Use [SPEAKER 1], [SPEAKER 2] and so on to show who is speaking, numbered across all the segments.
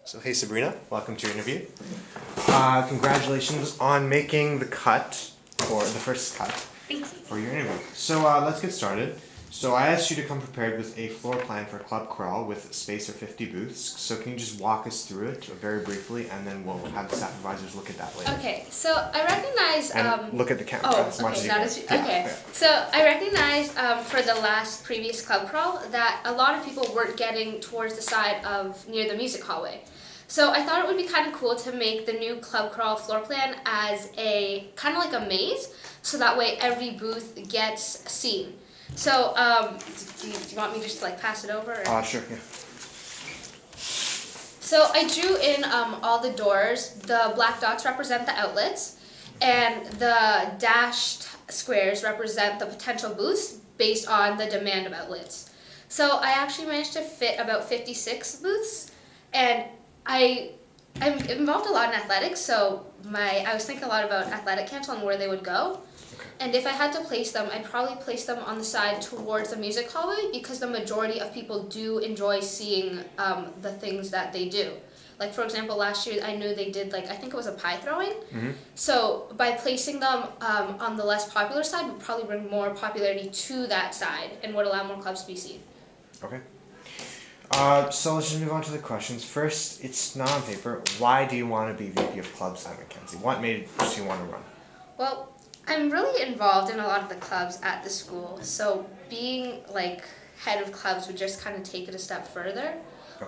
[SPEAKER 1] So hey Sabrina, welcome to your interview. Congratulations on making the cut, or the first cut, for your interview. So let's get started. So I asked you to come prepared with a floor plan for Club Crawl with space for 50 booths. So can you just walk us through it very briefly, and then we'll have the staff advisors look at that later.
[SPEAKER 2] Okay, so I recognize...
[SPEAKER 1] And look at the camera as much as you can.
[SPEAKER 2] Okay, so I recognize for the last previous Club Crawl that a lot of people weren't getting towards the side of near the music hallway. So I thought it would be kind of cool to make the new Club Crawl floor plan as a kind of like a maze, so that way every booth gets seen. So, do you want me just to like pass it over?
[SPEAKER 1] Sure, yeah.
[SPEAKER 2] So I drew in all the doors. The black dots represent the outlets, and the dashed squares represent the potential booths based on the demand of outlets. So I actually managed to fit about 56 booths, and I'm involved a lot in athletics, so I was thinking a lot about athletic camps and where they would go. And if I had to place them, I'd probably place them on the side towards the music hallway, because the majority of people do enjoy seeing the things that they do. Like, for example, last year I knew they did, like, I think it was a pie throwing. Mm-hmm. So by placing them on the less popular side would probably bring more popularity to that side and would allow more clubs to be seen. Okay.
[SPEAKER 1] So let's just move on to the questions. First, it's not on paper. Why do you want to be VP of Clubs at Mackenzie? What made you want to run?
[SPEAKER 2] Well, I'm really involved in a lot of the clubs at the school, so being like head of clubs would just kind of take it a step further,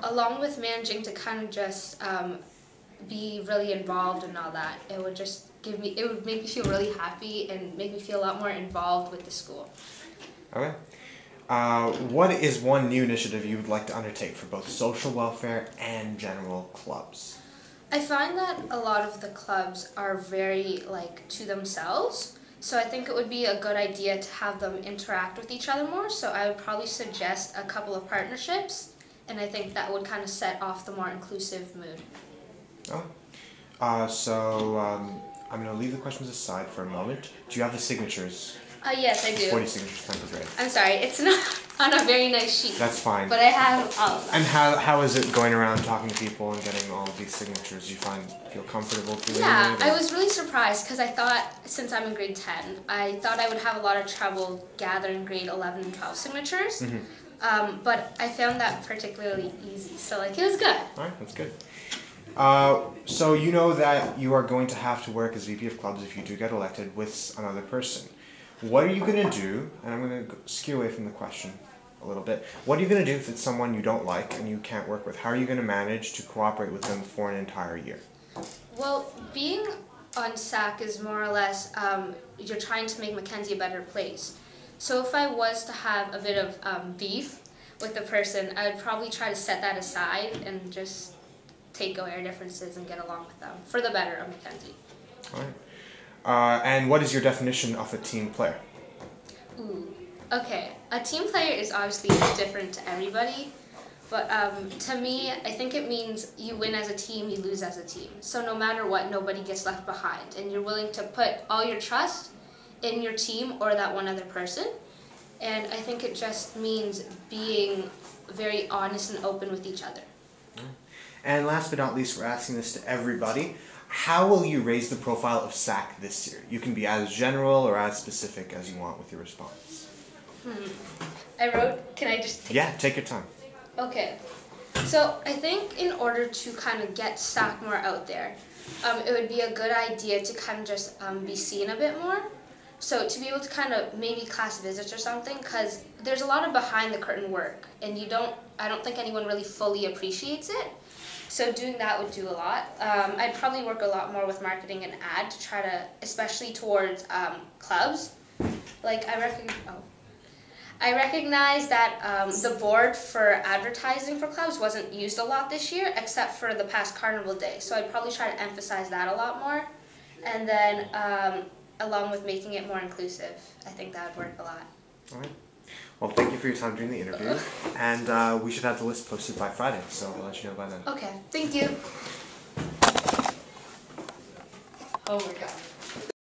[SPEAKER 2] along with managing to kind of just be really involved and all that. It would just it would make me feel really happy and make me feel a lot more involved with the school.
[SPEAKER 1] Okay. What is one new initiative you would like to undertake for both social welfare and general clubs?
[SPEAKER 2] I find that a lot of the clubs are very, like, to themselves, so I think it would be a good idea to have them interact with each other more, so I would probably suggest a couple of partnerships, and I think that would kind of set off the more inclusive mood.
[SPEAKER 1] I'm going to leave the questions aside for a moment. Do you have the signatures?
[SPEAKER 2] Yes, I do.
[SPEAKER 1] 40 signatures, that'd be great.
[SPEAKER 2] I'm sorry, it's not on a very nice sheet.
[SPEAKER 1] That's fine.
[SPEAKER 2] But I have all of them.
[SPEAKER 1] And how is it going around talking to people and getting all of these signatures? Do you feel comfortable doing it?
[SPEAKER 2] Yeah, I was really surprised because I thought, since I'm in grade 10, I thought I would have a lot of trouble gathering grade 11 and 12 signatures. Mm-hmm. But I found that particularly easy, so like it was good.
[SPEAKER 1] Alright, that's good. So you know that you are going to have to work as VP of Clubs if you do get elected with another person. What are you going to do, and I'm going to skew away from the question a little bit, what are you going to do if it's someone you don't like and you can't work with? How are you going to manage to cooperate with them for an entire year?
[SPEAKER 2] Well, being on SAC is more or less, you're trying to make Mackenzie a better place. So if I was to have a bit of beef with the person, I would probably try to set that aside and just take away our differences and get along with them for the better of Mackenzie.
[SPEAKER 1] All right. And what is your definition of a team player?
[SPEAKER 2] Ooh, okay. A team player is obviously different to everybody, but to me, I think it means you win as a team, you lose as a team. So no matter what, nobody gets left behind, and you're willing to put all your trust in your team or that one other person. And I think it just means being very honest and open with each other.
[SPEAKER 1] And last but not least, we're asking this to everybody. How will you raise the profile of SAC this year? You can be as general or as specific as you want with your response.
[SPEAKER 2] I wrote, can I just...
[SPEAKER 1] Take your time.
[SPEAKER 2] Okay. So I think in order to kind of get SAC more out there, it would be a good idea to kind of just be seen a bit more. So to be able to kind of maybe class visits or something, because there's a lot of behind the curtain work, and I don't think anyone really fully appreciates it. So doing that would do a lot. I'd probably work a lot more with marketing and ad to try to, especially towards clubs. Like I recognize that the board for advertising for clubs wasn't used a lot this year, except for the past Carnival Day. So I'd probably try to emphasize that a lot more. And then along with making it more inclusive, I think that would work a lot.
[SPEAKER 1] All right. Well, thank you for your time during the interview, and we should have the list posted by Friday, so I'll let you know by then.
[SPEAKER 2] Okay, thank you. Oh my God.